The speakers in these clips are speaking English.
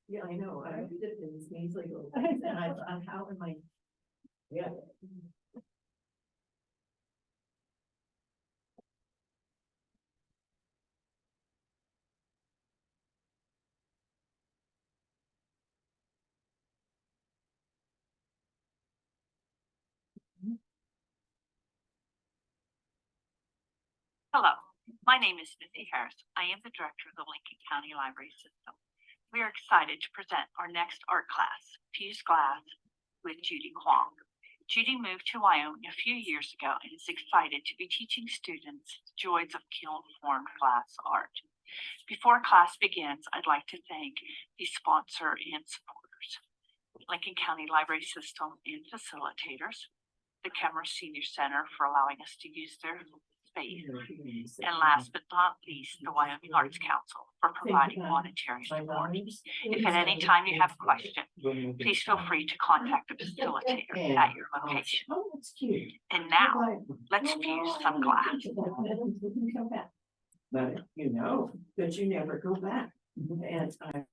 Yeah, I know. I did it in these names like, and I thought, how am I? Yeah. Hello, my name is Missy Harris. I am the director of the Lincoln County Library System. We are excited to present our next art class, Fused Glass, with Judy Kwong. Judy moved to Wyoming a few years ago and is excited to be teaching students the joys of kiln-formed glass art. Before class begins, I'd like to thank the sponsor and supporters, Lincoln County Library System and facilitators, the Kemmer Senior Center for allowing us to use their space, and last but not least, the Wyoming Arts Council for providing monetary support. If at any time you have a question, please feel free to contact the facilitator at your location. And now, let's fuse some glass. But you know, but you never go back. And I.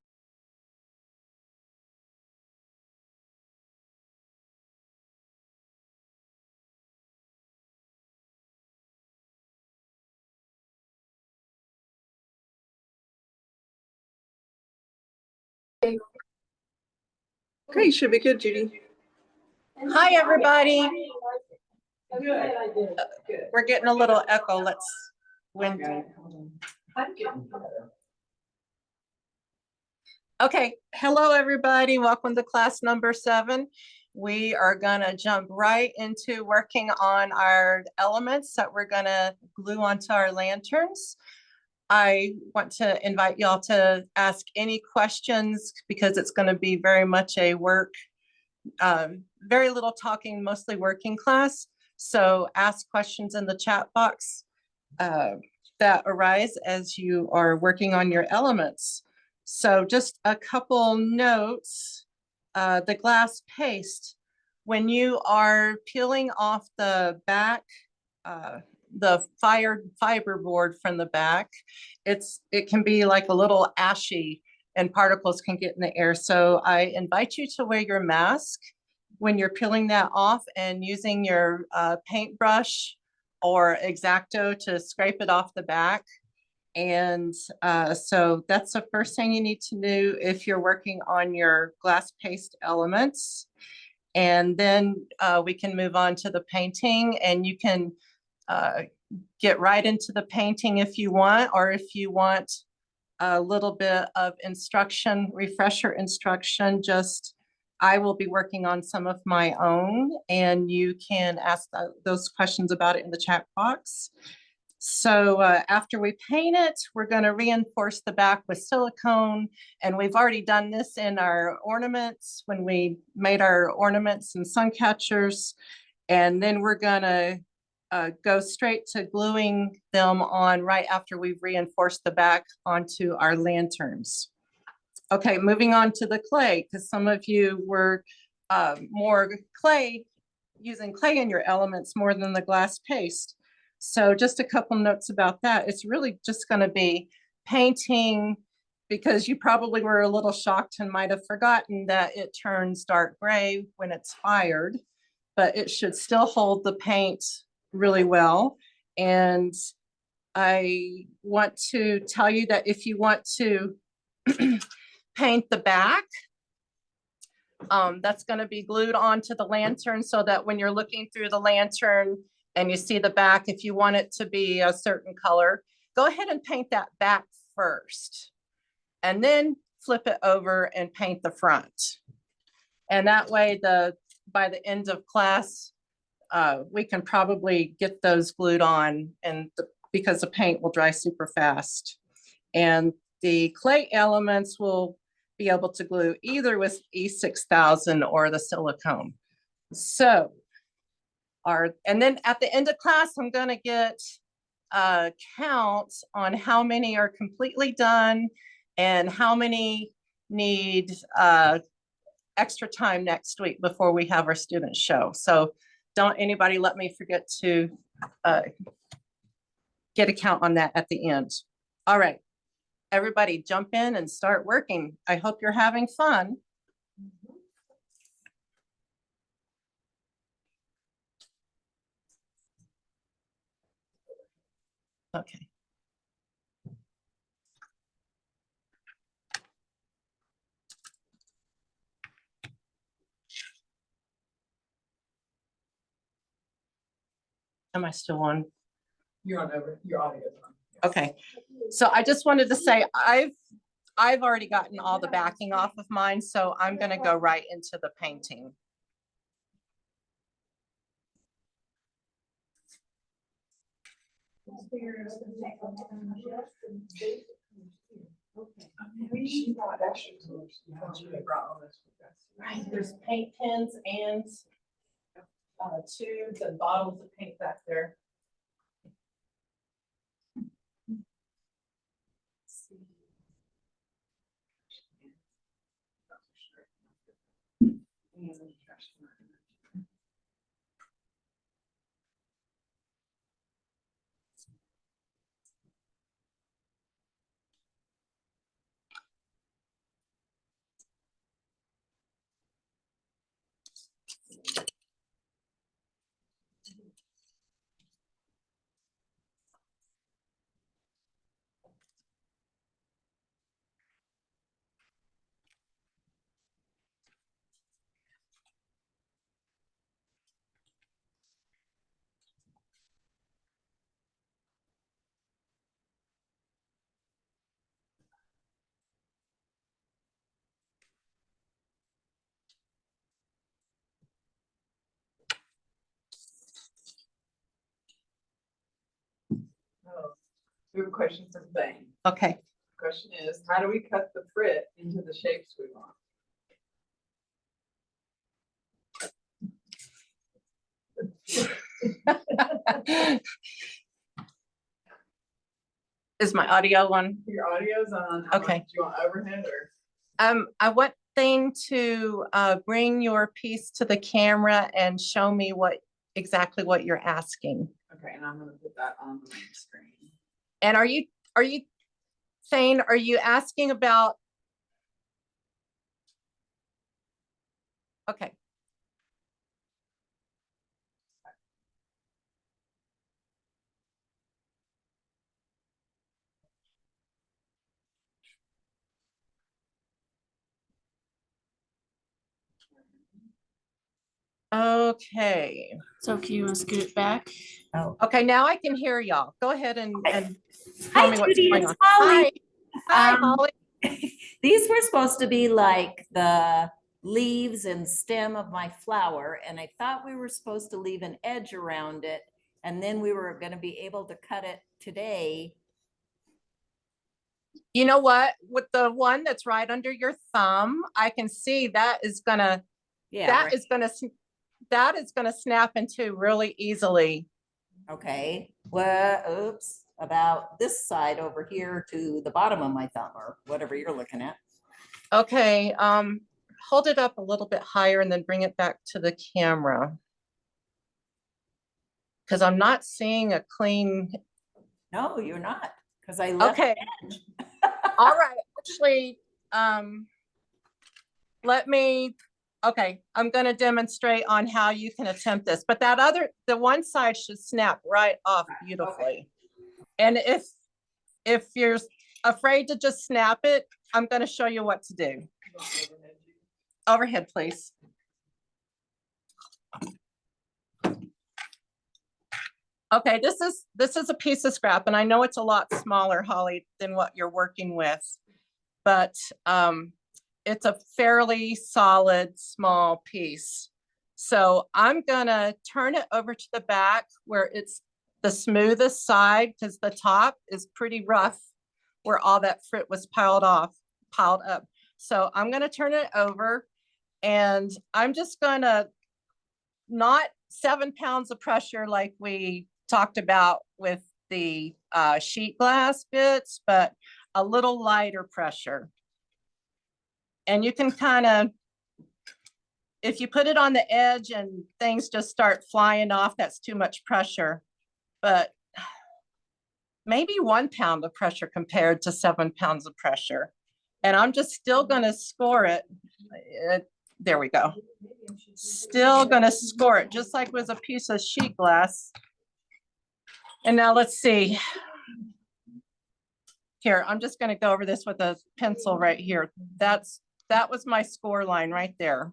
Okay, should be good, Judy. Hi, everybody. Good. We're getting a little echo. Let's win. Okay, hello, everybody. Welcome to class number 7. We are gonna jump right into working on our elements that we're gonna glue onto our lanterns. I want to invite y'all to ask any questions because it's going to be very much a work, very little talking, mostly working class. So ask questions in the chat box that arise as you are working on your elements. So just a couple notes, the glass paste, when you are peeling off the back, the fiber board from the back, it can be like a little ashy and particles can get in the air. So I invite you to wear your mask when you're peeling that off and using your paintbrush or X-Acto to scrape it off the back. And so that's the first thing you need to do if you're working on your glass paste elements. And then we can move on to the painting, and you can get right into the painting if you want, or if you want a little bit of instruction, refresher instruction, just I will be working on some of my own, and you can ask those questions about it in the chat box. So after we paint it, we're going to reinforce the back with silicone, and we've already done this in our ornaments when we made our ornaments and sun catchers. And then we're going to go straight to gluing them on right after we've reinforced the back onto our lanterns. Okay, moving on to the clay, because some of you were more using clay in your elements more than the glass paste. So just a couple notes about that. It's really just going to be painting, because you probably were a little shocked and might have forgotten that it turns dark gray when it's fired, but it should still hold the paint really well. And I want to tell you that if you want to paint the back, that's going to be glued onto the lantern, so that when you're looking through the lantern and you see the back, if you want it to be a certain color, go ahead and paint that back first, and then flip it over and paint the front. And that way, by the end of class, we can probably get those glued on, and because the paint will dry super fast. And the clay elements will be able to glue either with E6000 or the silicone. So, and then at the end of class, I'm going to get counts on how many are completely done and how many need extra time next week before we have our student show. So don't anybody let me forget to get a count on that at the end. All right, everybody jump in and start working. I hope you're having fun. Okay. Am I still on? You're on your audio is on. Okay, so I just wanted to say, I've already gotten all the backing off of mine, so I'm gonna go right into the painting. Right, there's paint pens and tubes and bottles of paint back there. We have a question from Bane. Okay, Question is, how do we cut the frit into the shapes we want? is my audio on? Your audio's on. Okay. Do you want overhead or? I want Thane to bring your piece to the camera and show me exactly what you're asking. Okay, and I'm gonna put that on the main screen. And are you, Thane, are you asking about? Okay. Okay, So can you scoot it back? okay, now I can hear y'all. Go ahead and Hi, tell me what's Judy, going it's on. Holly. Hi, Um, Holly. These were supposed to be like the leaves and stem of my flower, and I thought we were supposed to leave an edge around it, and then we were gonna be able to cut it today. You know what? With the one that's right under your thumb, I can see that is gonna, Yeah, that right. is gonna snap into really easily. Okay, well, oops, about this side over here to the bottom of my thumb or whatever you're looking at. Okay, hold it up a little bit higher and then bring it back to the camera. Because I'm not seeing a clean, No, you're not, because I left. okay. All right, actually, okay, I'm gonna demonstrate on how you can attempt this, but the one side should snap right off beautifully. And if you're afraid to just snap it, I'm gonna show you what to do. Overhead, please. Okay, this is a piece of scrap, and I know it's a lot smaller, Holly, than what you're working with, but it's a fairly solid, small piece. So I'm gonna turn it over to the back where it's the smoothest side, because the top is pretty rough where all that frit was piled up. So I'm gonna turn it over, and I'm just gonna, not 7 pounds of pressure like we talked about with the sheet glass bits, but a little lighter pressure. And you can kind of, if you put it on the edge and things just start flying off, that's too much pressure. But maybe 1 pound of pressure compared to 7 pounds of pressure. And I'm just still gonna score it. There we go. Still gonna score it, just like with a piece of sheet glass. And now let's see. Here, I'm just gonna go over this with a pencil right here. That was my score line right there.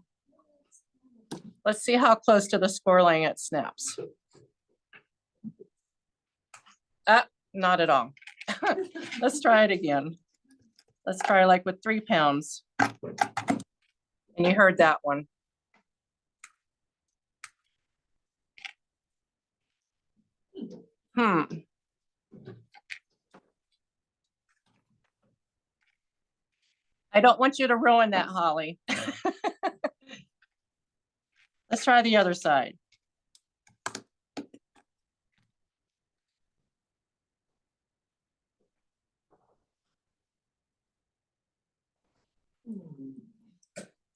Let's see how close to the score line it snaps. Not at all. Let's try it again. Let's try like with 3 pounds. And you heard that one. I don't want you to ruin that, Holly. Let's try the other side.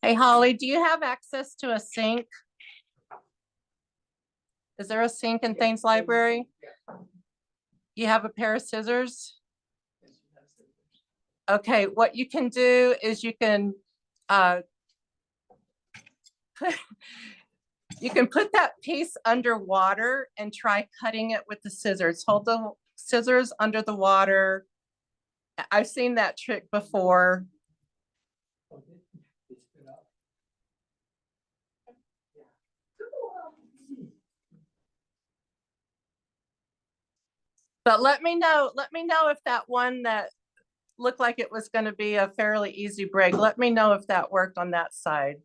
Hey, Holly, do you have access to a sink? Is there a sink in Thames Library? You have a pair of scissors? Okay, what you can do is you can you can put that piece underwater and try cutting it with the scissors. Hold the scissors under the water. I've seen that trick before. But let me know if that one that looked like it was going to be a fairly easy break. Let me know if that worked on that side.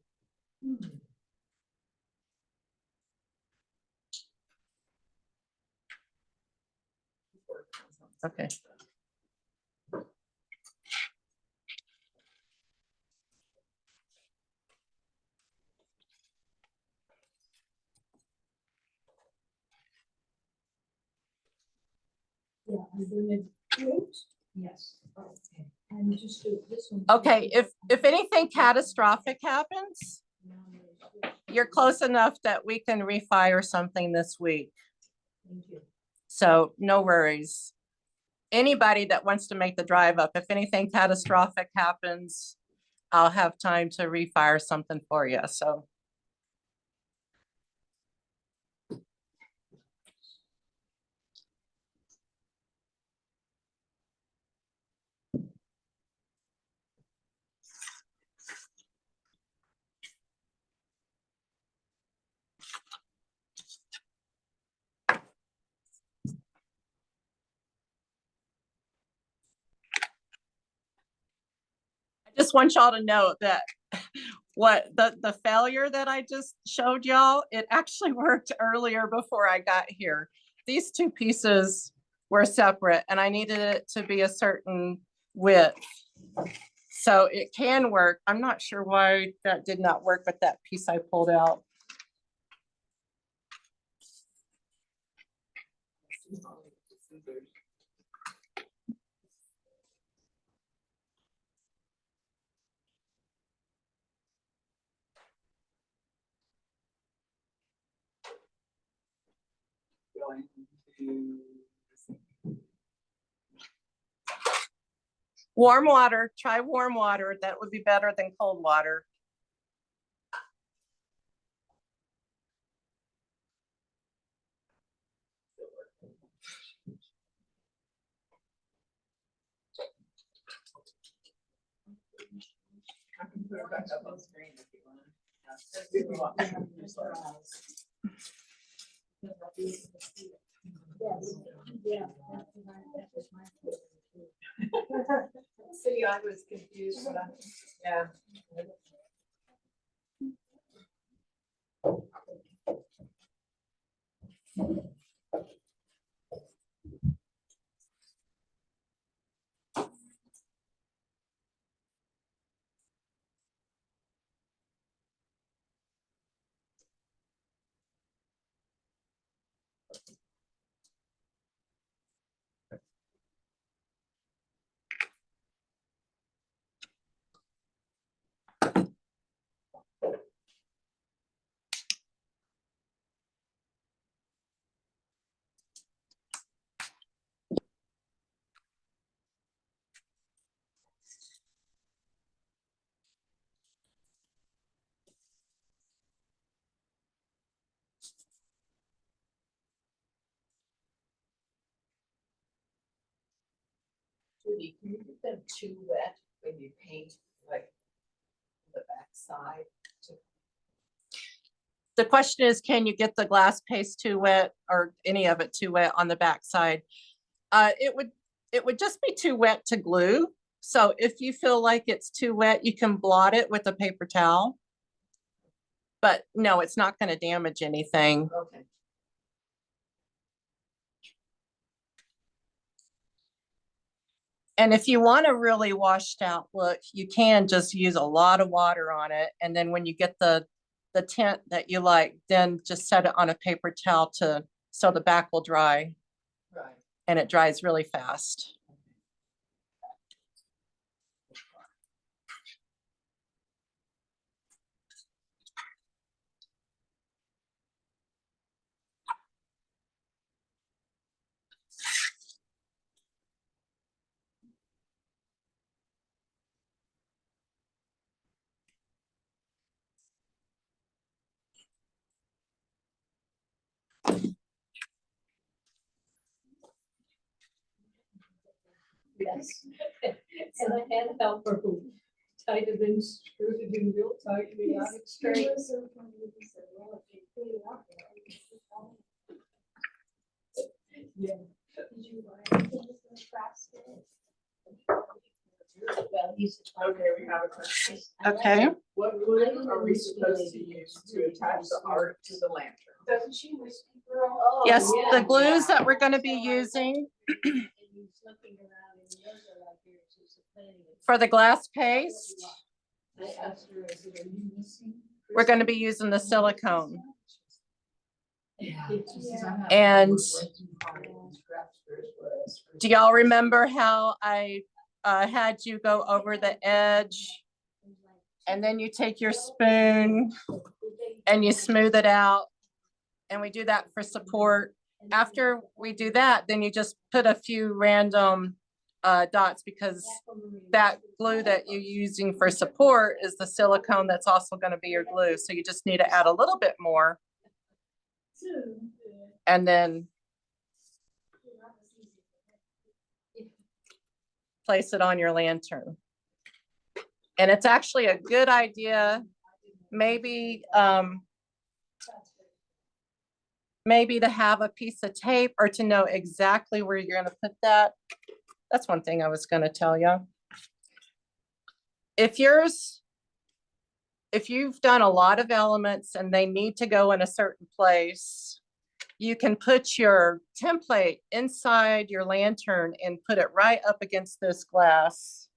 Okay. Yes. Okay. And just do this one. Okay, if anything catastrophic happens, you're close enough that we can refire something this week. Thank you. So no worries. Anybody that wants to make the drive up, if anything catastrophic happens, I'll have time to refire something for you, so. I just want y'all to know that what the failure that I just showed y'all, it actually worked earlier before I got here. These two pieces were separate and I needed it to be a certain width. So it can work. I'm not sure why that did not work with that piece I pulled out. Going to Warm water, try warm water. That would be better than cold water. I can put it back up on screen if you want. If you want. See, I was confused, but yeah. Judy, can you get them too wet when you paint, like the backside? The question is, can you get the glass paste too wet or any of it too wet on the backside? It would just be too wet to glue. So if you feel like it's too wet, you can blot it with a paper towel. But no, it's not going to damage anything. Okay. And if you want a really washed out look, you can just use a lot of water on it. And then when you get the tint that you like, then just set it on a paper towel so the back will dry, Right. and it dries really fast. Yes. And I had a helper who tied it in, screwed it in real tight, we got it straight. Yeah. Well, he's. Okay, we have a question. Okay. What wood are we supposed to use to attach the art to the lantern? Doesn't she whiskey girl? Oh, Yes, yeah. the glues that we're going to be using for the glass paste, I asked her, I said, are you missing? we're going to be using the silicone. Yeah. And do y'all remember how I had you go over the edge and then you take your spoon and you smooth it out? And we do that for support. After we do that, then you just put a few random dots, because that glue that you're using for support is the silicone that's also going to be your glue. So you just need to add a little bit more and then place it on your lantern. And it's actually a good idea, maybe to have a piece of tape or to know exactly where you're going to put that. That's one thing I was going to tell you. If you've done a lot of elements and they need to go in a certain place, you can put your template inside your lantern and put it right up against this glass.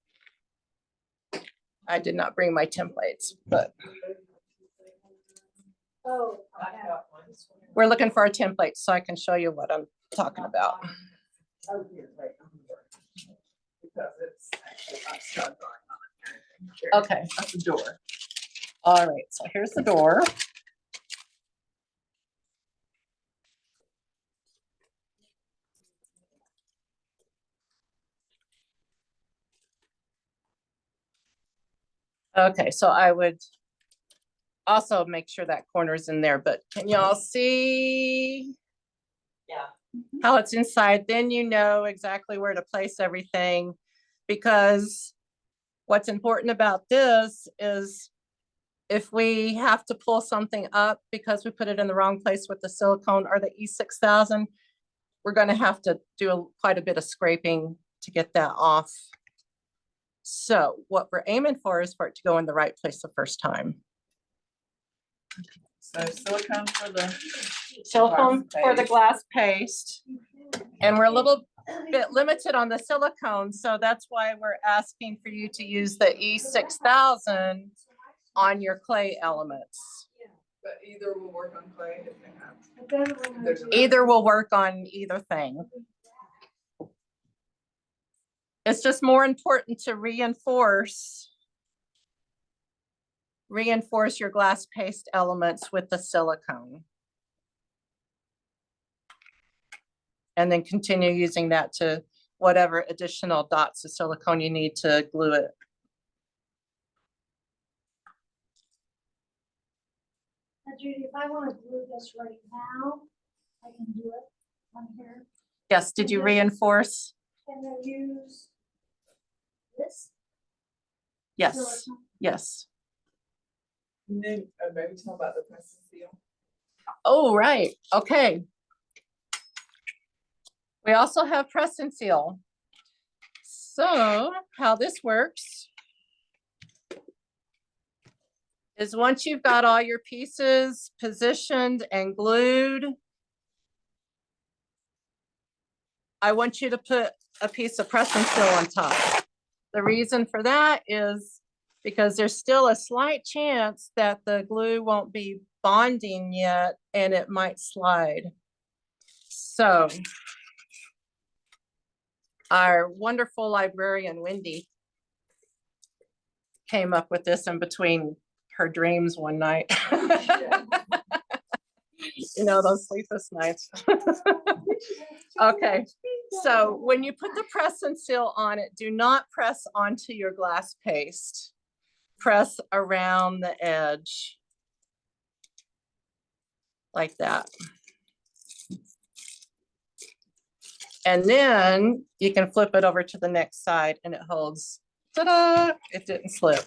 I did not bring my templates, but Oh. we're looking for a template so I can show you what I'm talking about. Oh, here, right, on the door. Because it's actually not stuck on it. Here, Okay, That's the door. all right, so here's the door. Okay, so I would also make sure that corner's in there, but can y'all see? Yeah. How it's inside? Then you know exactly where to place everything, because what's important about this is if we have to pull something up because we put it in the wrong place with the silicone or the E6000, we're going to have to do quite a bit of scraping to get that off. So what we're aiming for is for it to go in the right place the first time. So silicone for the. Silicone for the glass paste. And we're a little bit limited on the silicone, so that's why we're asking for you to use the E6000 on your clay elements. But either will work on clay if they have. Either will work on either thing. It's just more important to reinforce your glass paste elements with the silicone. And then continue using that to whatever additional dots of silicone you need to glue it. Now, Judy, if I want to glue this right now, I can do it on here Yes, did you reinforce? and then use Yes, silicone? yes. And then maybe tell about the press and seal. Oh, right, okay. We also have press and seal. So how this works is once you've got all your pieces positioned and glued, I want you to put a piece of press and seal on top. The reason for that is because there's still a slight chance that the glue won't be bonding yet and it might slide. So our wonderful librarian, Wendy, came up with this in between her dreams one night. You know, those sleepless nights. Okay, so when you put the press and seal on it, do not press onto your glass paste. Press around the edge. Like that. And then you can flip it over to the next side and it holds. Ta-da! It didn't slip.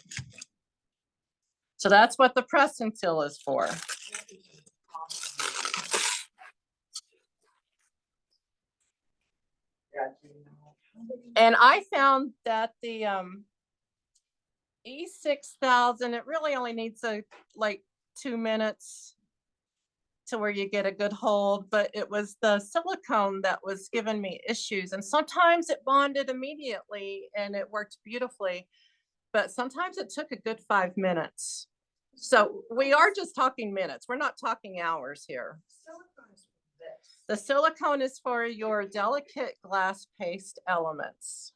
So that's what the press and seal is for. And I found that the E6000, it really only needs like 2 minutes to where you get a good hold, but it was the silicone that was giving me issues. And sometimes it bonded immediately and it worked beautifully, but sometimes it took a good 5 minutes. So we are just talking minutes. We're not talking hours here. The silicone is for your delicate glass paste elements.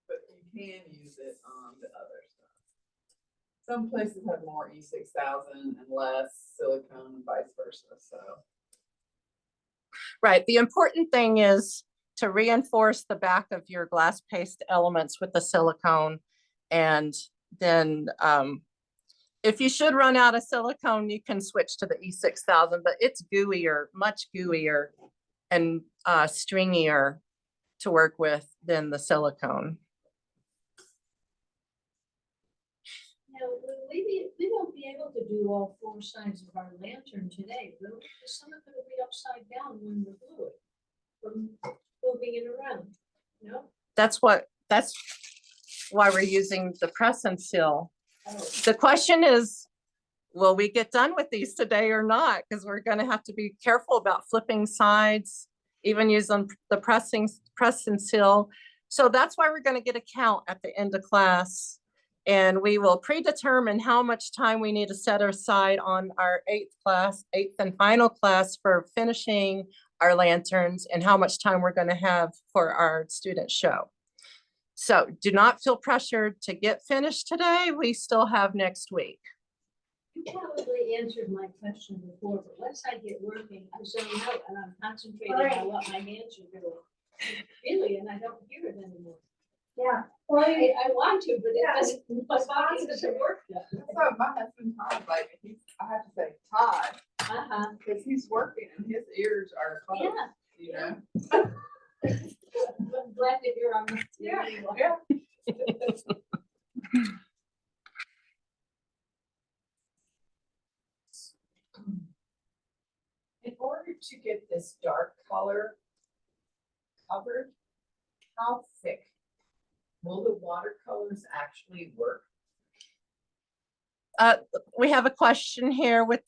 But you can use it on the other stuff. Some places have more E6000 and less silicone and vice versa, so. Right, the important thing is to reinforce the back of your glass paste elements with the silicone. And then if you should run out of silicone, you can switch to the E6000, but it's gooier, much gooier and stringier to work with than the silicone. Now, we won't be able to do all 4 sides of our lantern today, will we? Because some of it will be upside down when we glue it, from moving it around, no? That's why we're using the press and seal. Oh, The question is, will we get done with these today or not? Because we're gonna have to be careful about flipping sides, even using the press and seal. So that's why we're gonna get a count at the end of class. And we will predetermine how much time we need to set aside on our 8th and final class for finishing our lanterns and how much time we're gonna have for our student show. So do not feel pressured to get finished today. We still have next week. you probably answered my question before, but once I get working, I zone out and I'm concentrating on what my hands are doing. Really, and I don't hear it anymore. Yeah. Well, you- I want to, but it Yeah, doesn't, my body doesn't work yet. That's what my husband Todd, like, I have to say Todd, Uh-huh, because he's working and his ears are closed, yeah. you know? I'm glad to hear I'm. Yeah. In order to get this dark color covered, how thick will the watercolors actually work? We have a question here with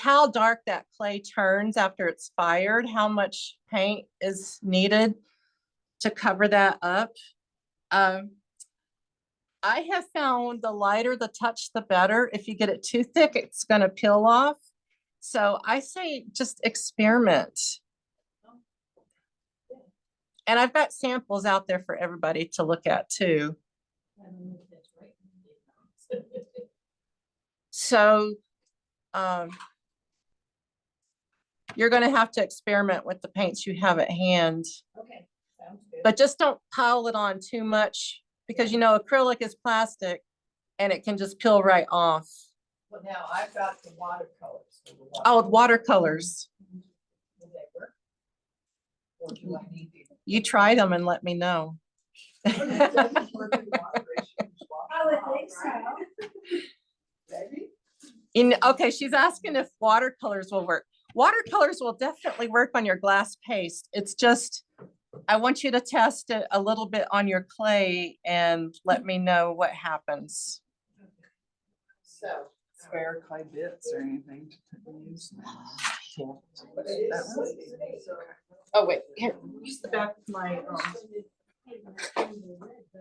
how dark that clay turns after it's fired, how much paint is needed to cover that up. I have found the lighter the touch, the better. If you get it too thick, it's gonna peel off. So I say just experiment. And I've got samples out there for everybody to look at too. I don't know if that's right. So you're gonna have to experiment with the paints you have at hand, Okay, sounds good. but just don't pile it on too much because you know acrylic is plastic and it can just peel right off. Well, now I've got the watercolors. Oh, watercolors. Will they work? Or do I need to? You try them and let me know. Doesn't work in moderation, just wash I would it off, think so. right? Maybe. Okay, she's asking if watercolors will work. Watercolors will definitely work on your glass paste. It's just, I want you to test it a little bit on your clay and let me know what happens. So. Spare clay bits or anything to use. Oh, wait, here, use the back of my,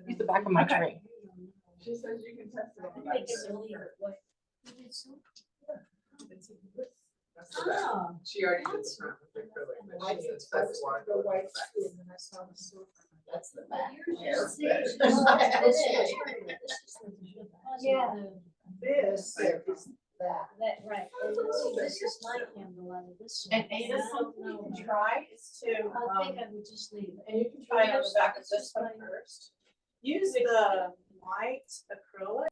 use the back of my Okay. tray. She says you can test it on the Make back. it a little what- That's the back. Ah. She already did the front with the acrylic, but she says that's why. That's the back. Yes. Yeah. This is That. That, right, and see, this is my candle, this one. And Ada, I don't something you know. can try is to, I think I would just leave it. and you can try it on the back of This this is one mine. first. Use the white acrylic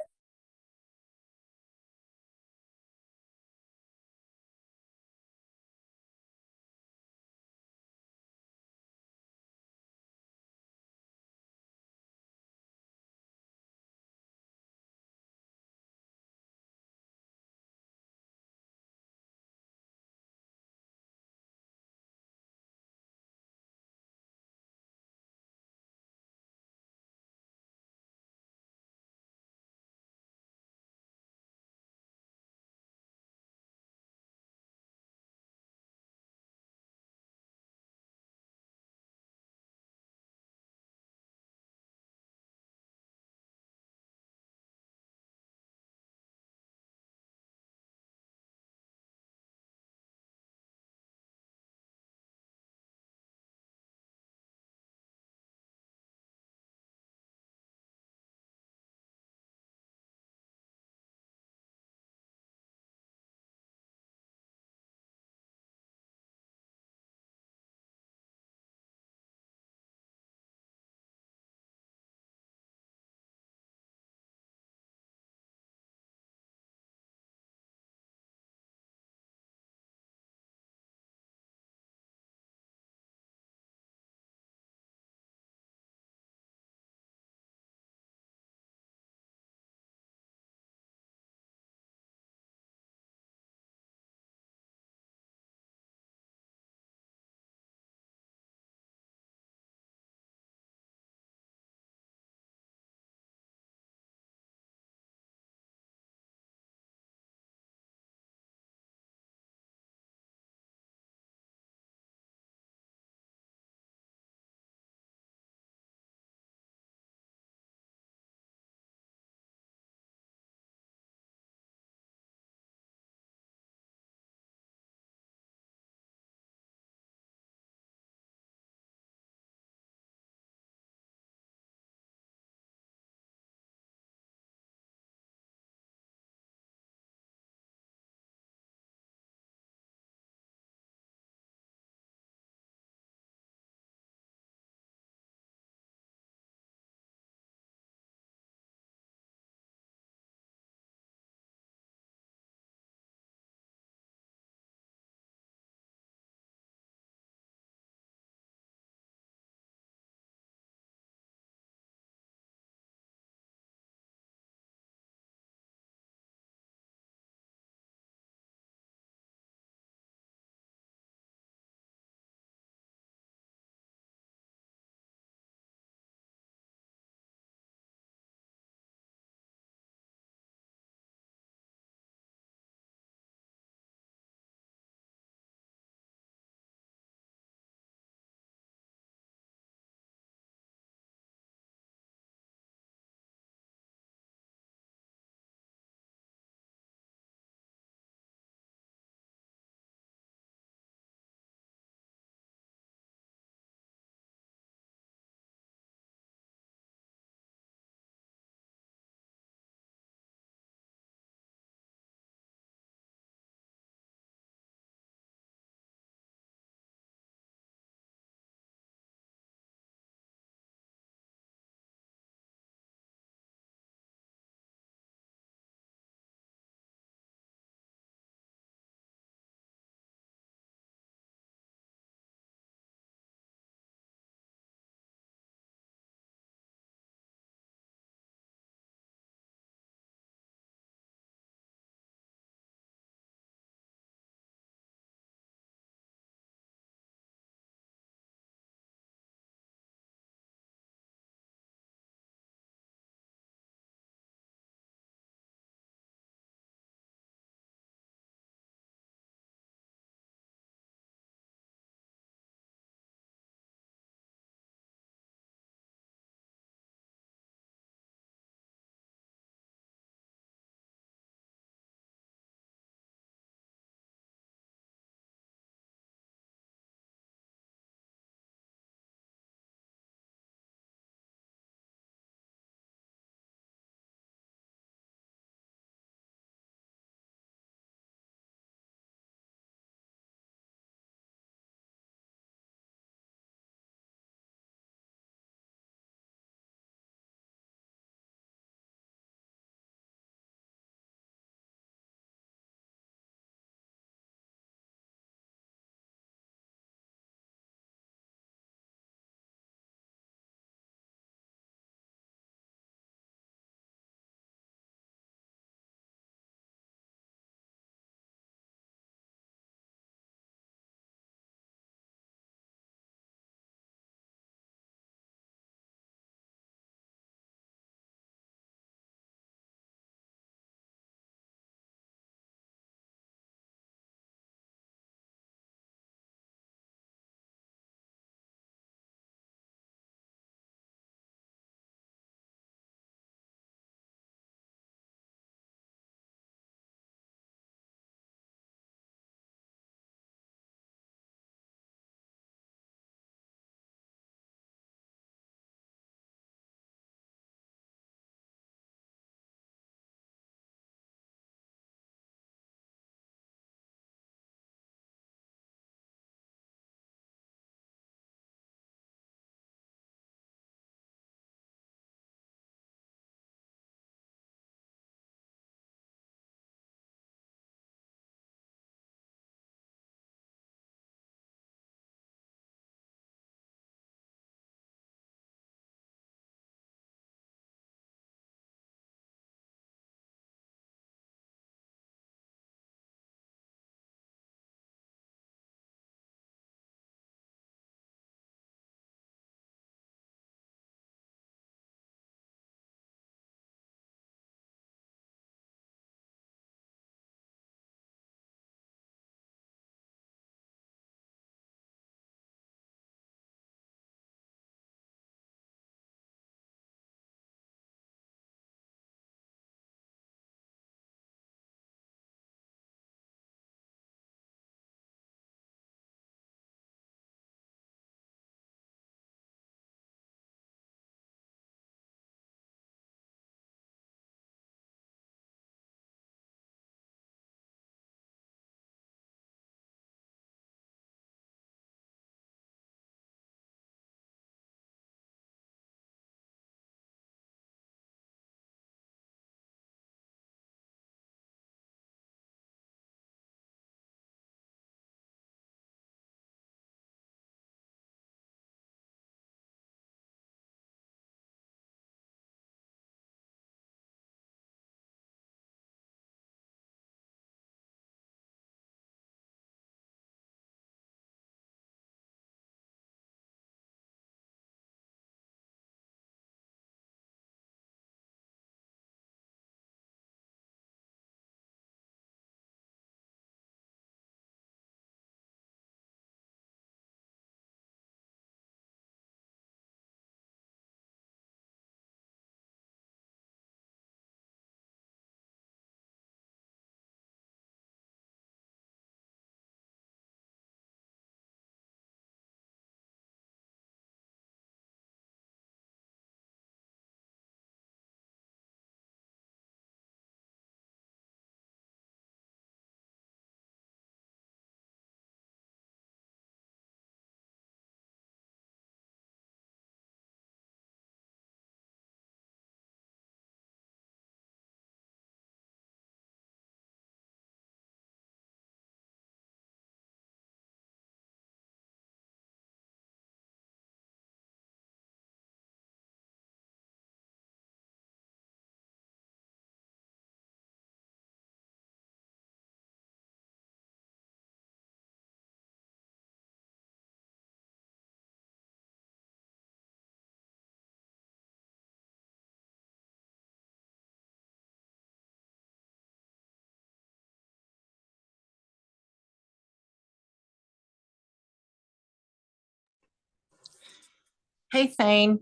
Hey, Thane.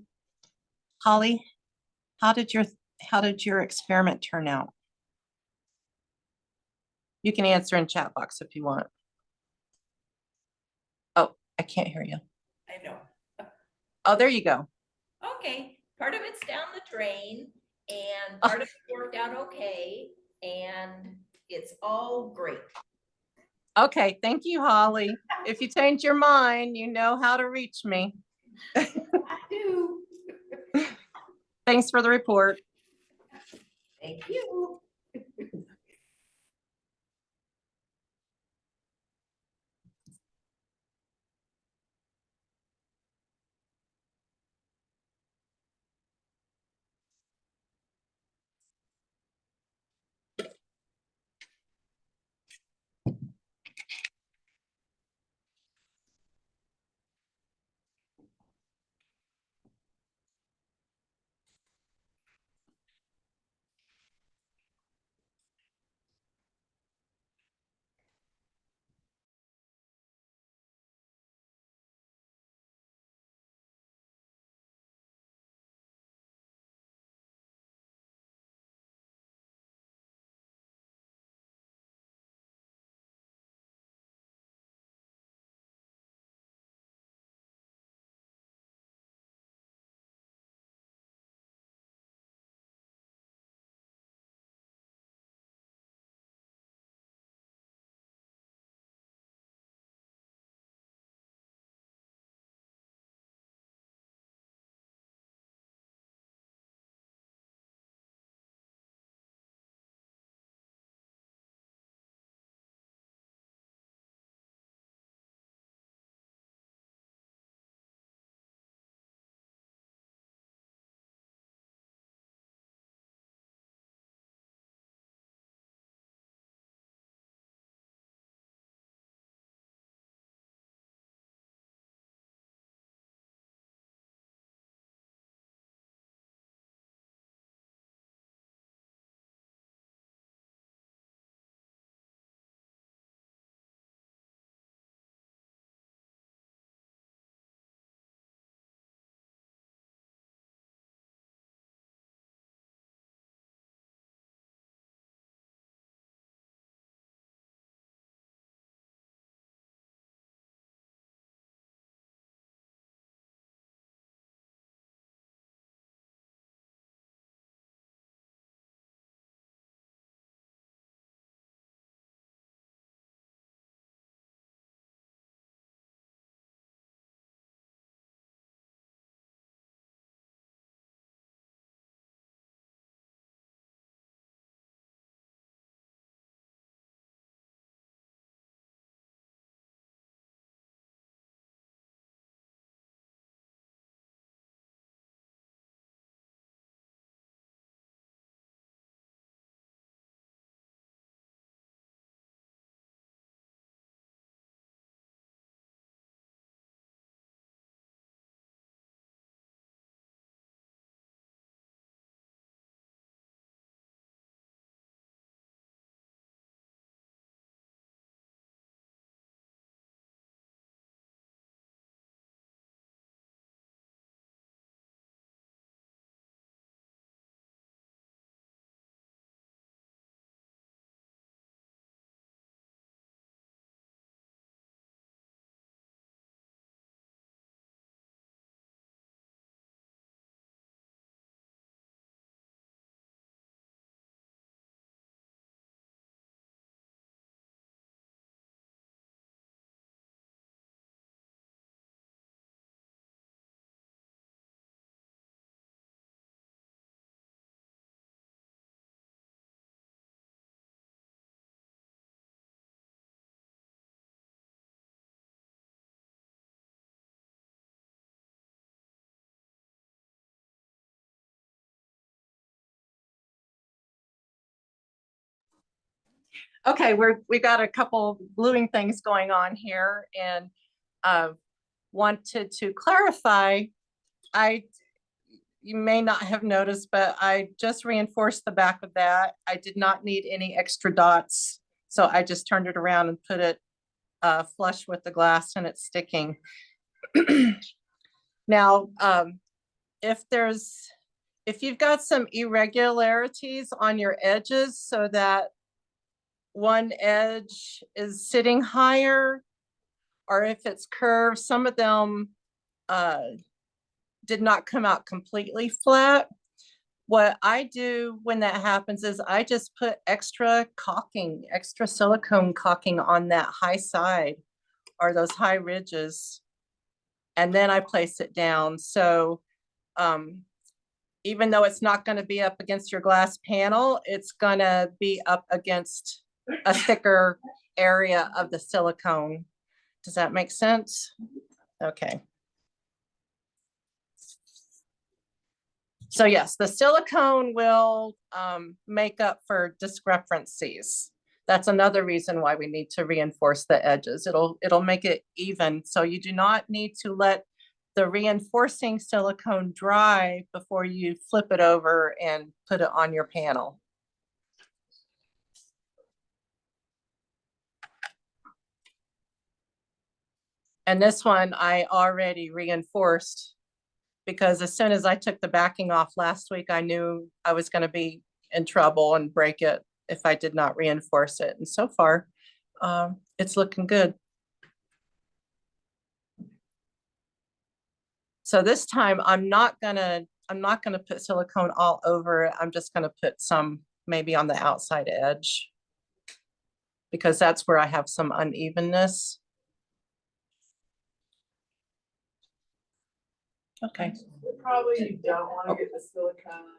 Holly, how did your experiment turn out? You can answer in chat box if you want. Oh, I can't hear you. I know. Oh, there you go. Okay, part of it's down the drain and Oh. part of it worked out okay, and it's all great. Okay, thank you, Holly. If you change your mind, you know how to reach me. I do. Thanks for the report. Thank you. Okay, we got a couple gluing things going on here and wanted to clarify. You may not have noticed, but I just reinforced the back of that. I did not need any extra dots. So I just turned it around and put it flush with the glass and it's sticking. Now, if you've got some irregularities on your edges so that one edge is sitting higher, or if it's curved, some of them did not come out completely flat. What I do when that happens is I just put extra caulking, extra silicone caulking on that high side or those high ridges. And then I place it down. So even though it's not going to be up against your glass panel, it's going to be up against a thicker area of the silicone. Does that make sense? Okay. So yes, the silicone will make up for discrepancies. That's another reason why we need to reinforce the edges. It'll make it even. So you do not need to let the reinforcing silicone dry before you flip it over and put it on your panel. And this one I already reinforced because as soon as I took the backing off last week, I knew I was going to be in trouble and break it if I did not reinforce it. And so far, it's looking good. So this time I'm not gonna put silicone all over it. I'm just gonna put some maybe on the outside edge because that's where I have some unevenness. Okay. Probably you don't want to get the silicone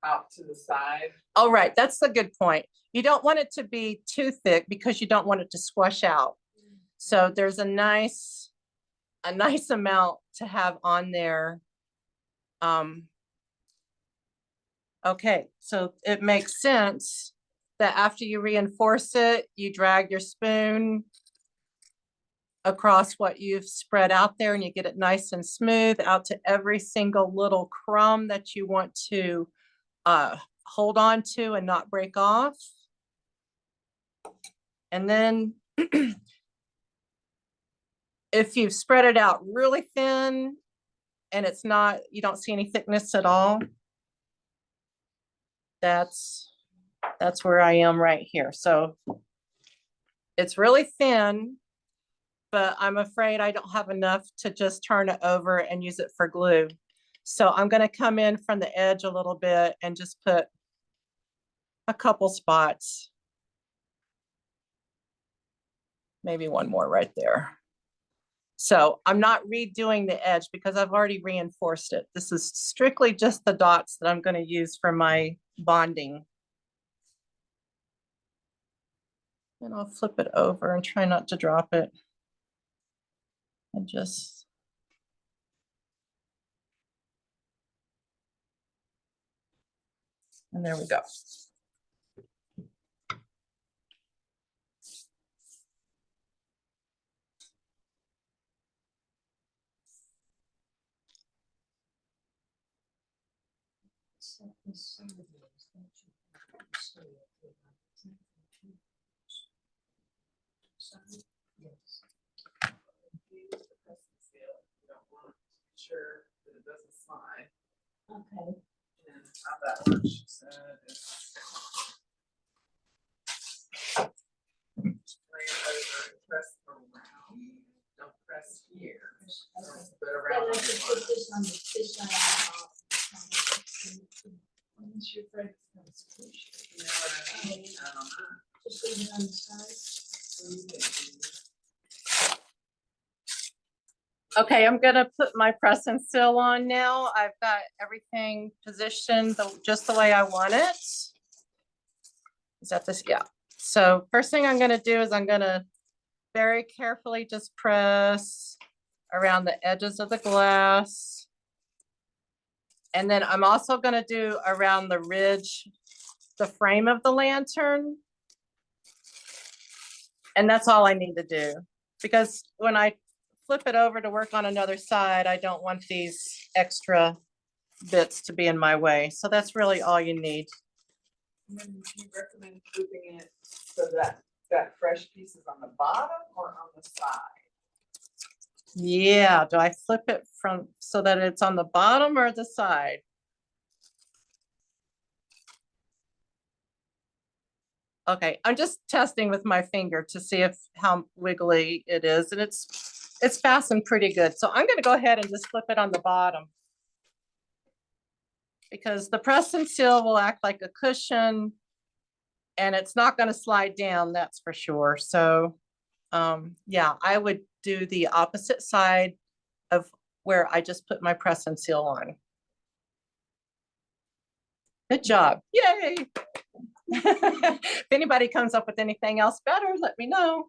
out to the side. All right, that's a good point. You don't want it to be too thick because you don't want it to squash out. So there's a nice amount to have on there. Okay, so it makes sense that after you reinforce it, you drag your spoon across what you've spread out there and you get it nice and smooth out to every single little crumb that you want to hold on to and not break off. And then if you've spread it out really thin and it's not, you don't see any thickness at all, that's where I am right here. So it's really thin, but I'm afraid I don't have enough to just turn it over and use it for glue. So I'm going to come in from the edge a little bit and just put a couple spots. Maybe one more right there. So I'm not redoing the edge because I've already reinforced it. This is strictly just the dots that I'm going to use for my bonding. And I'll flip it over and try not to drop it. And just. And there we go. Sure that it doesn't slide. Okay. And how that works, she said, is lay it over and press around. Don't press here. But around. Then I should put this on this side. Once you're afraid it's gonna squish it, you know what I mean? Just leave it on the side. So you can do- Okay, I'm gonna put my press and seal on now. I've got everything positioned just the way I want it. Is that this? Yeah. So first thing I'm gonna do is I'm gonna very carefully just press around the edges of the glass. And then I'm also gonna do around the ridge, the frame of the lantern. And that's all I need to do. Because when I flip it over to work on another side, I don't want these extra bits to be in my way. So that's really all you need. And then would you recommend flipping it so that that fresh piece is on the bottom or on the side? Yeah, do I flip it from, so that it's on the bottom or the side? Okay, I'm just testing with my finger to see if how wiggly it is, and it's fastened pretty good. So I'm gonna go ahead and just flip it on the bottom. Because the press and seal will act like a cushion and it's not gonna slide down, that's for sure. So, yeah, I would do the opposite side of where I just put my press and seal on. Good job, yay. If anybody comes up with anything else better, let me know.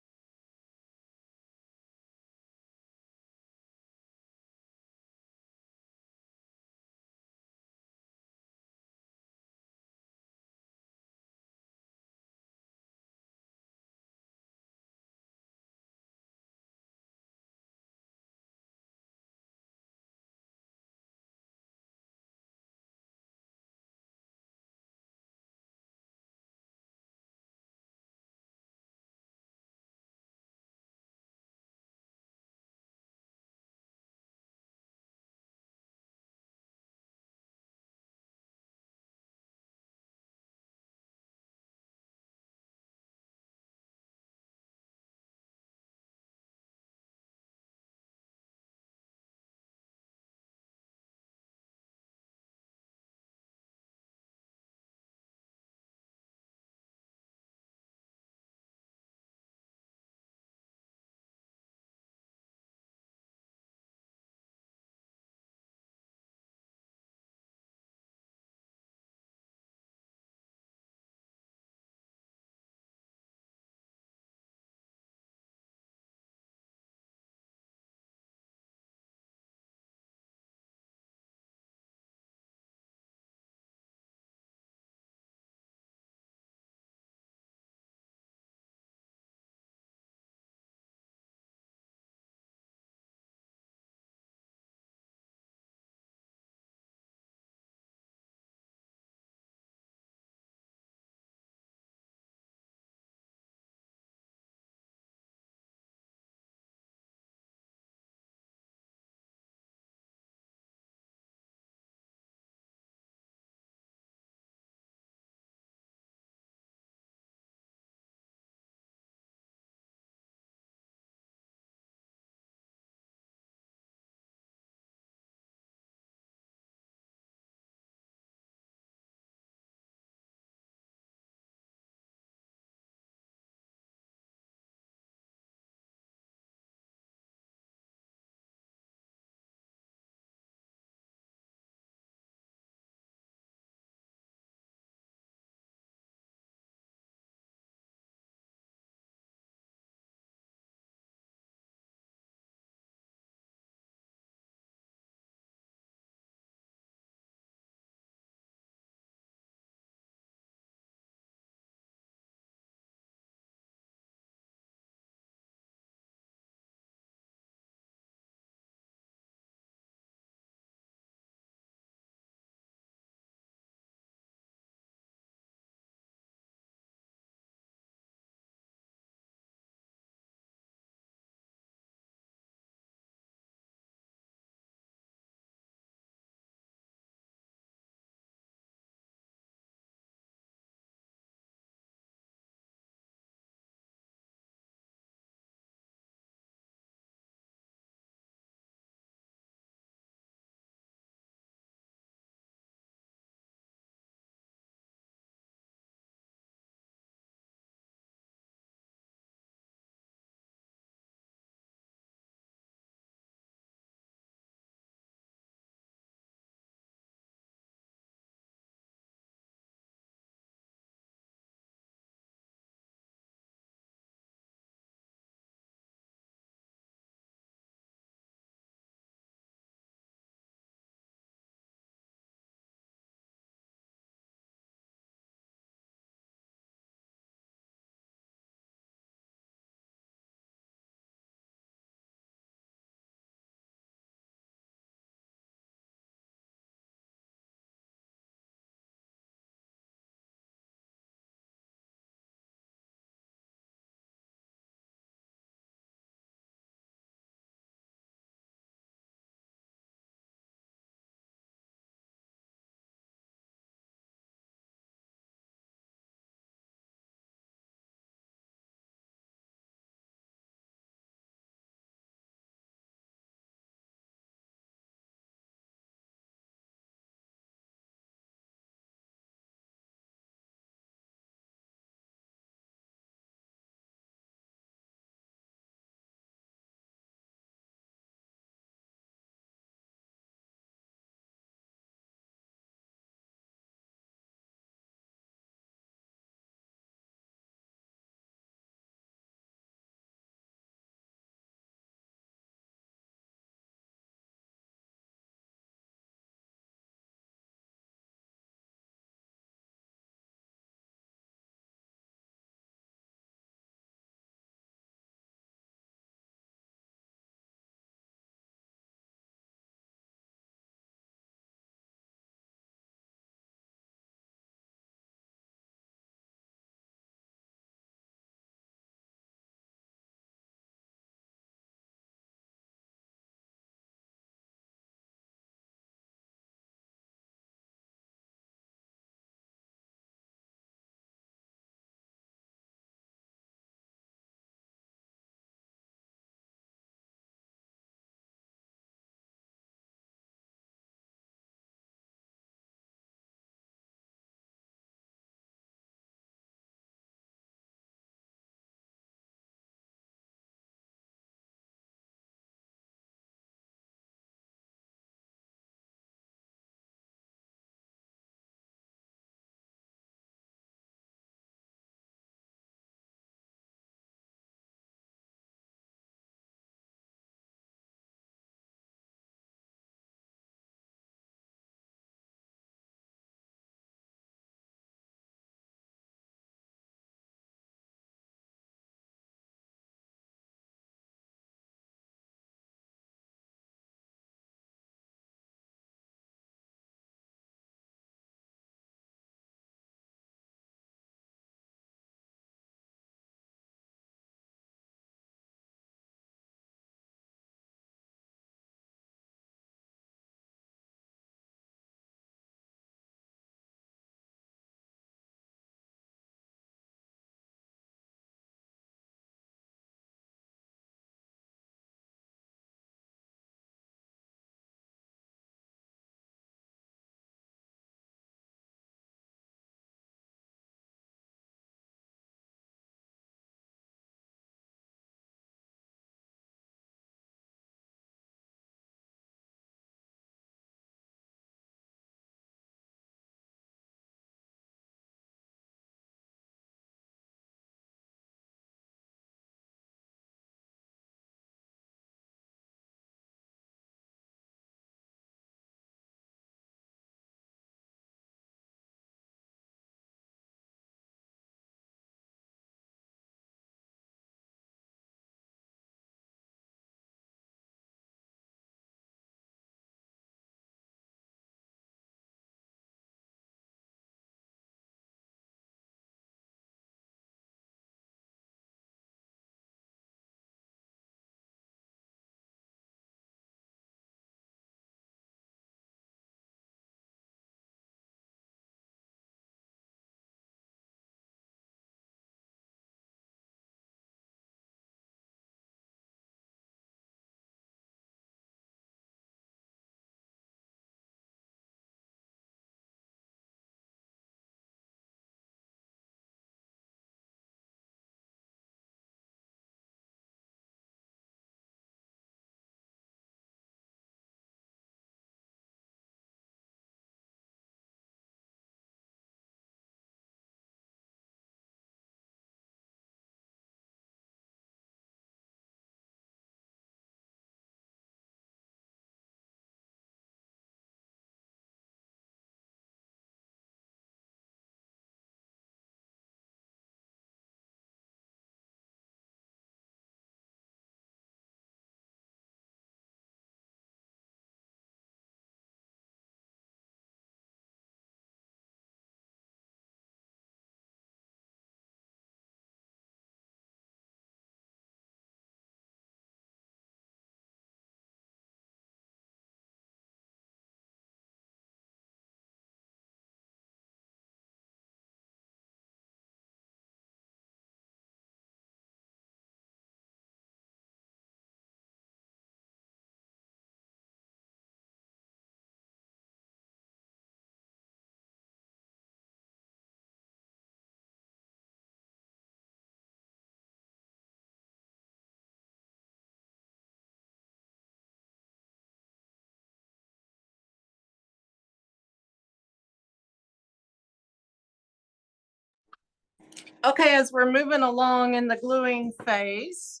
Okay, as we're moving along in the gluing phase,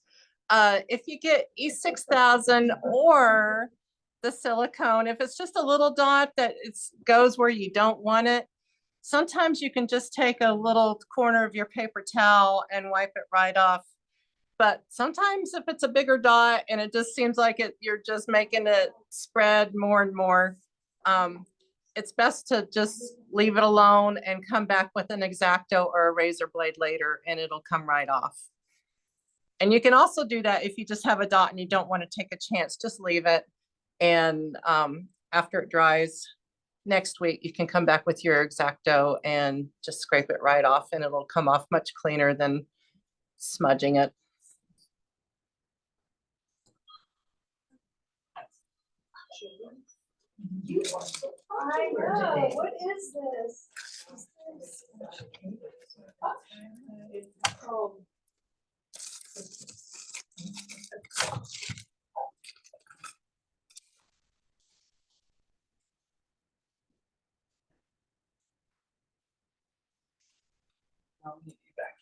if you get E6000 or the silicone, if it's just a little dot that goes where you don't want it, sometimes you can just take a little corner of your paper towel and wipe it right off. But sometimes if it's a bigger dot and it just seems like you're just making it spread more and more, it's best to just leave it alone and come back with an X-Acto or a razor blade later and it'll come right off. And you can also do that if you just have a dot and you don't want to take a chance, just leave it. And after it dries next week, you can come back with your X-Acto and just scrape it right off and it'll come off much cleaner than smudging it. I know, what is this? It's called I'll give you back.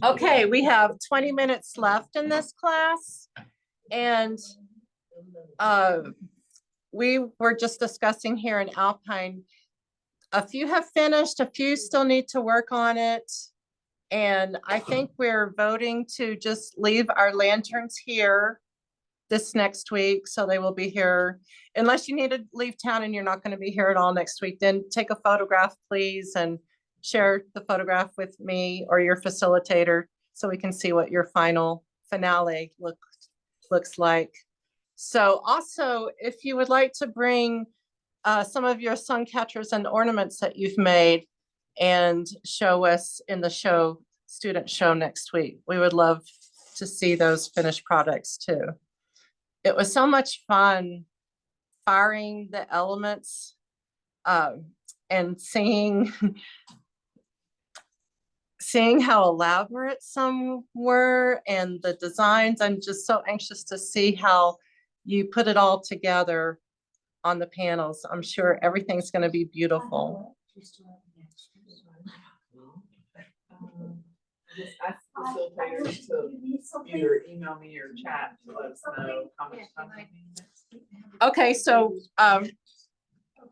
Okay, we have 20 minutes left in this class. And we were just discussing here in Alpine, a few have finished, a few still need to work on it. And I think we're voting to just leave our lanterns here this next week, so they will be here. Unless you need to leave town and you're not going to be here at all next week, then take a photograph, please, and share the photograph with me or your facilitator so we can see what your final finale looks like. So also, if you would like to bring some of your sun catchers and ornaments that you've made and show us in the student show next week, we would love to see those finished products too. It was so much fun firing the elements and seeing how elaborate some were and the designs. I'm just so anxious to see how you put it all together on the panels. I'm sure everything's going to be beautiful. Just ask the facilitators to either email me or chat to let us know how much time they need. Okay, so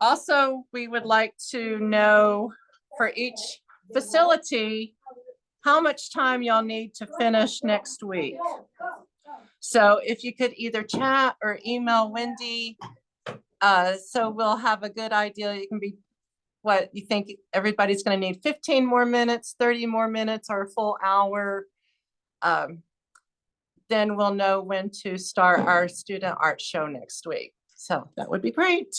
also we would like to know for each facility how much time y'all need to finish next week. So if you could either chat or email Wendy, so we'll have a good idea. You can be what you think everybody's going to need 15 more minutes, 30 more minutes, or a full hour. Then we'll know when to start our student art show next week. So that would be great.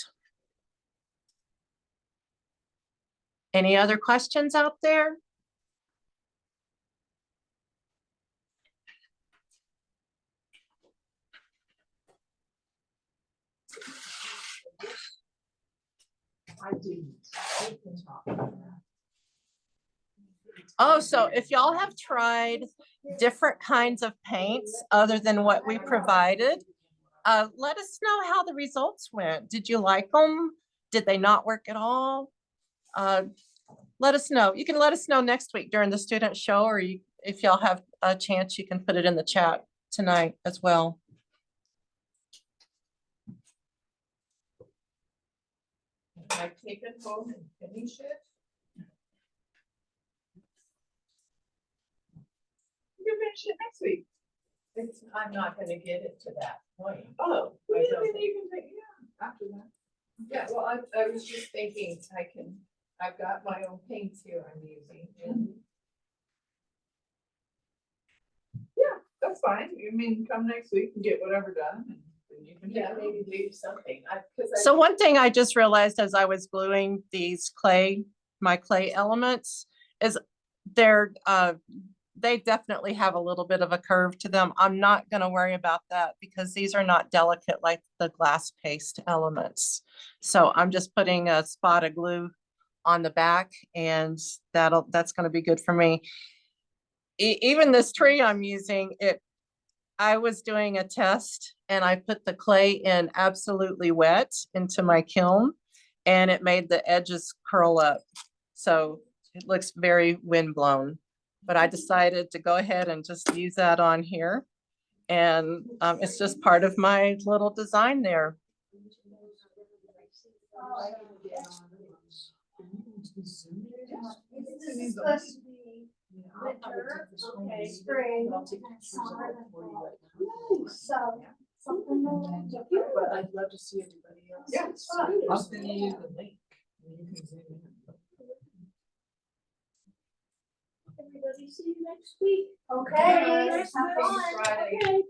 Any other questions out there? I didn't. I can talk about that. Oh, so if y'all have tried different kinds of paints other than what we provided, let us know how the results went. Did you like them? Did they not work at all? Let us know. You can let us know next week during the student show, or if y'all have a chance, you can put it in the chat tonight as well. I take it home and finish it. You can finish it next week. I'm not gonna get it to that point. Oh, I you don't can think- take, yeah, after that. Yeah, well, I was just thinking, I've got my own paints here I'm using and Yeah, that's fine. You mean, come next week and get whatever done and then you can. take yeah, it home. maybe do something. So one thing I just realized as I was gluing my clay elements is they definitely have a little bit of a curve to them. I'm not going to worry about that because these are not delicate like the glass paste elements. So I'm just putting a spot of glue on the back and that's going to be good for me. Even this tree I'm using, I was doing a test and I put the clay in absolutely wet into my kiln and it made the edges curl up. So it looks very windblown, but I decided to go ahead and just use that on here. And it's just part of my little design there. This is supposed to be winter, okay, spring, and summer, and fall. So, something that. But I'd love to see everybody else. Yeah, It's fun. I'll send you the link. and you can zoom in. Everybody see you next week. Okay. Bye. Have fun. Friday. Okay.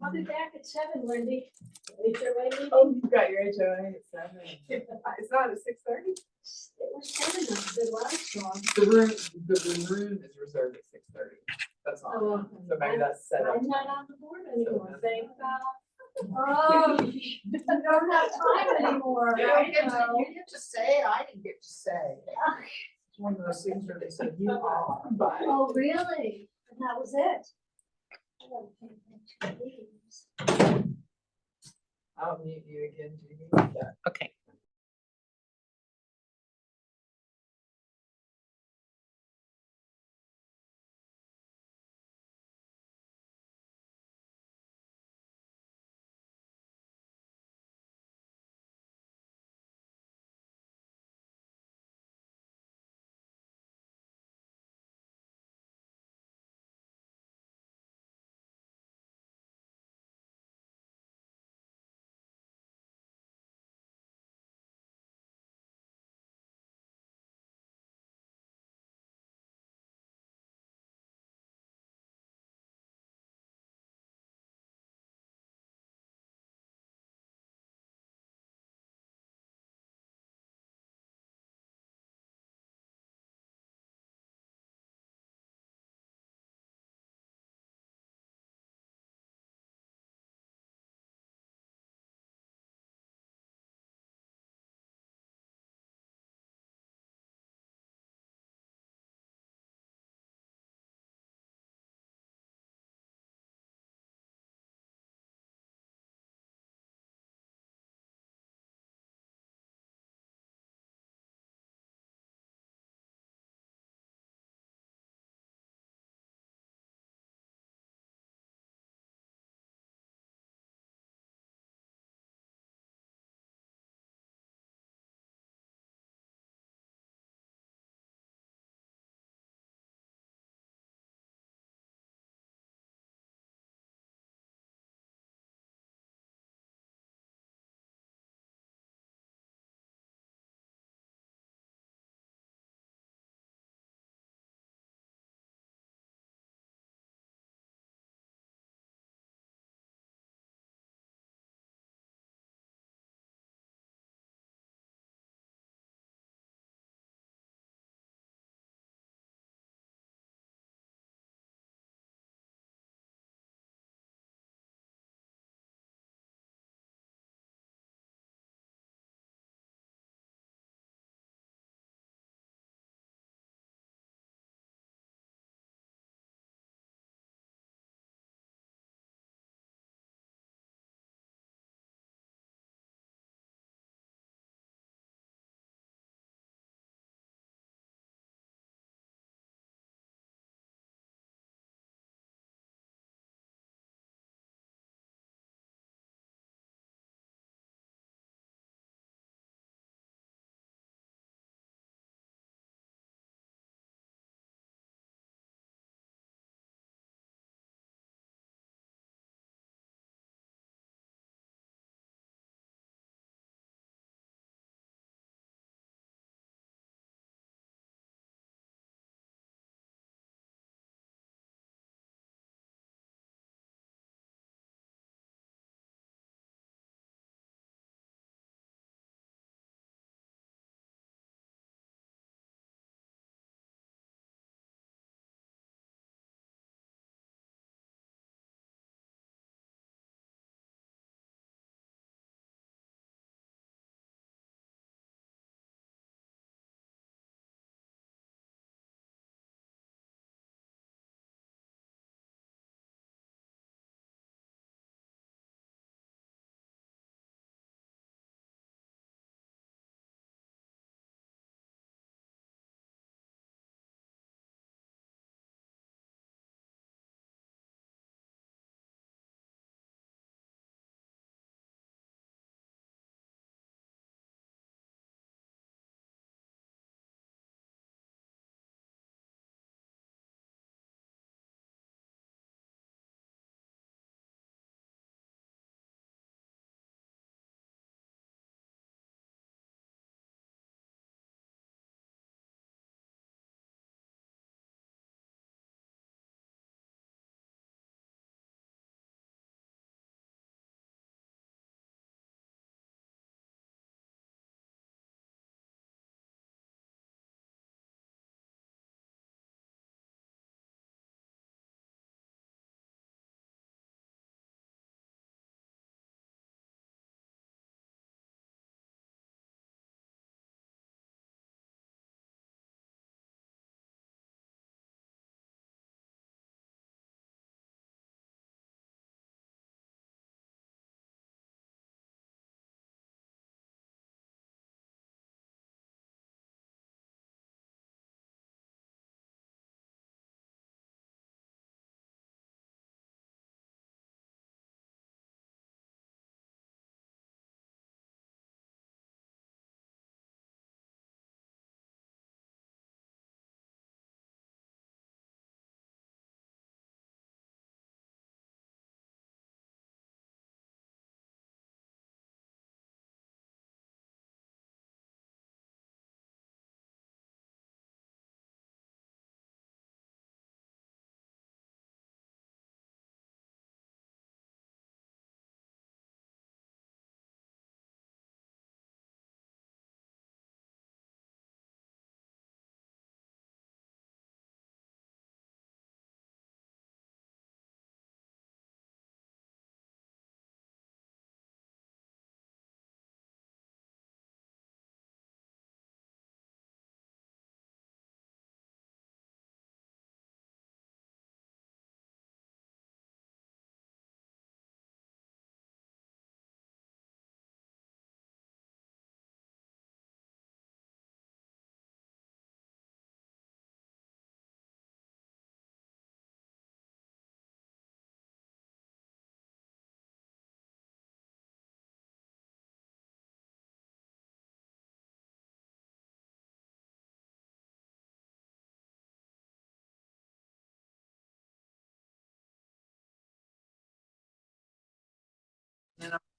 I'll be back at 7, Wendy. HOA meeting. Oh, you got your HOA at 7. It's not at 6:30? It was 7 of the last one. The room is reserved at 6:30. That's all. Oh, So maybe that's set up. I'm not on the board anymore, thank God. Oh, you don't have time anymore. You right? get So- to say it, I didn't get to say. It's one of those things where they said you are, but. Oh, really? And that was it? I gotta take my 2 leaves. I'll mute you again, Judy. Okay.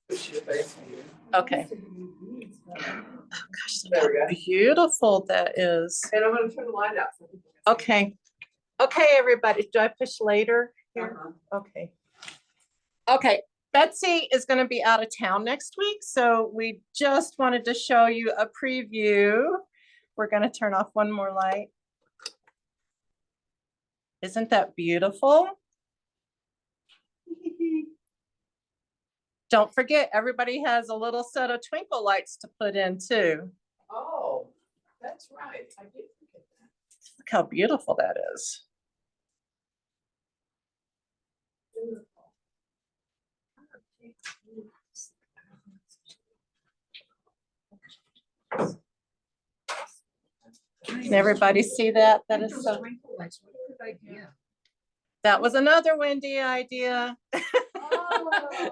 Push your face in here. Okay. There Gosh, we look how go. beautiful that is. And I'm gonna turn the light out. so people can see. Okay. Okay, everybody, do I push later here? Uh-huh. Okay. Okay, Betsy is gonna be out of town next week, so we just wanted to show you a preview. We're gonna turn off one more light. Isn't that beautiful? Don't forget, everybody has a little set of twinkle lights to put in too. Oh, that's right. I did forget that. Look how beautiful that is. Can everybody see that? That is so, that was another Wendy idea. Oh.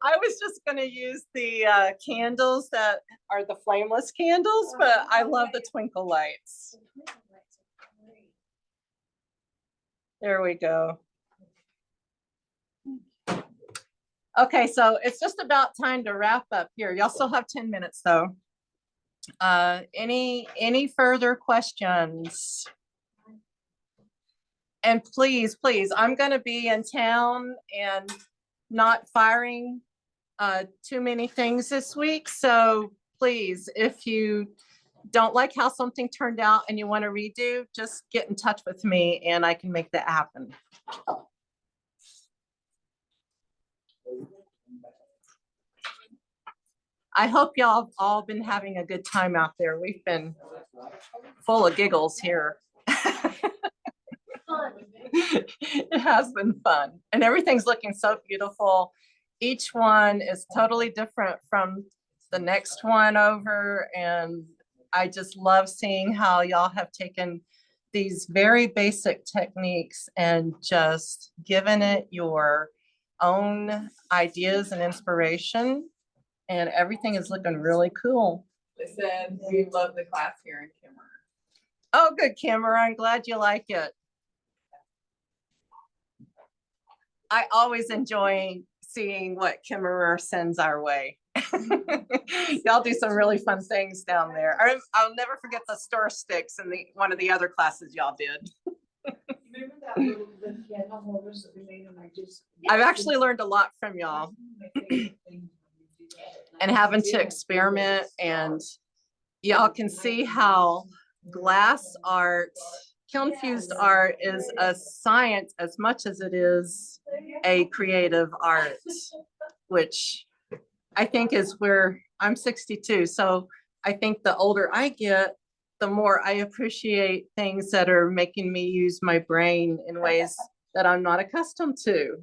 I was just gonna use the candles that are the flameless candles, but I love the twinkle lights. There we go. Okay, so it's just about time to wrap up here. Y'all still have 10 minutes though. Any further questions? And please, I'm gonna be in town and not firing too many things this week. So please, if you don't like how something turned out and you want to redo, just get in touch with me and I can make that happen. I hope y'all have all been having a good time out there. We've been full of giggles here. It has been fun and everything's looking so beautiful. Each one is totally different from the next one over, and I just love seeing how y'all have taken these very basic techniques and just given it your own ideas and inspiration, and everything is looking really cool. They said we love the class here in Kimmer. Oh, good, Kimmer. I'm glad you like it. I always enjoy seeing what Kimmerer sends our way. Y'all do some really fun things down there. I'll never forget the stir sticks in one of the other classes y'all did. Remember that little the candle holders that we made and I just. I've actually learned a lot from y'all and having to experiment, and y'all can see how glass art, kiln fused art is a science as much as it is a creative art, which I think is where I'm 62. So I think the older I get, the more I appreciate things that are making me use my brain in ways that I'm not accustomed to.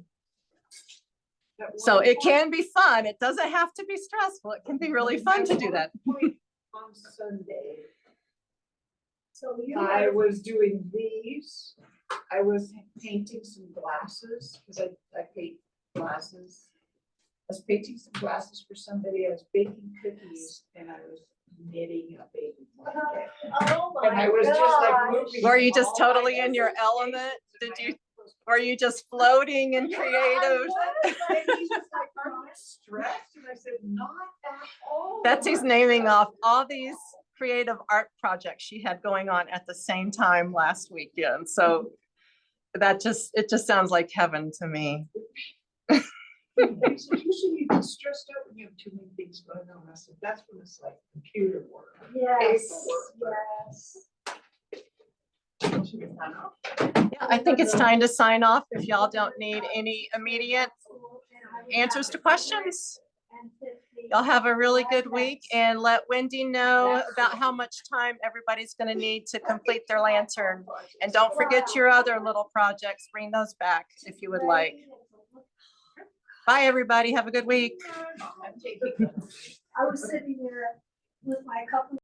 So it can be fun. It doesn't have to be stressful. It can be really fun to do that. On Sunday, So you I were, was doing these. I was painting some glasses, because I paint glasses. I was painting some glasses for somebody. I was baking cookies and I was knitting a baby blanket. oh my And I was just like gosh. moving. Were you just all my totally in your different element? shapes Did and you, my hands were you just floating and Yeah, creative? I was, and he's just like, "Are you stressed?" And I said, "Not at all." Betsy's naming off all these creative art projects she had going on at the same time last weekend. So it just sounds like heaven to me. So usually you get stressed out when you have too many things going on. I said, that's when it's like computer work. Yes, Paperwork. yes. Yeah, I think it's time to sign off if y'all don't need any immediate answers to questions. Y'all have a really good week and let Wendy know about how much time everybody's gonna need to complete their lantern. And don't forget your other little projects. Bring those back if you would like. Bye, everybody. Have a good week. I was sitting there with my cup of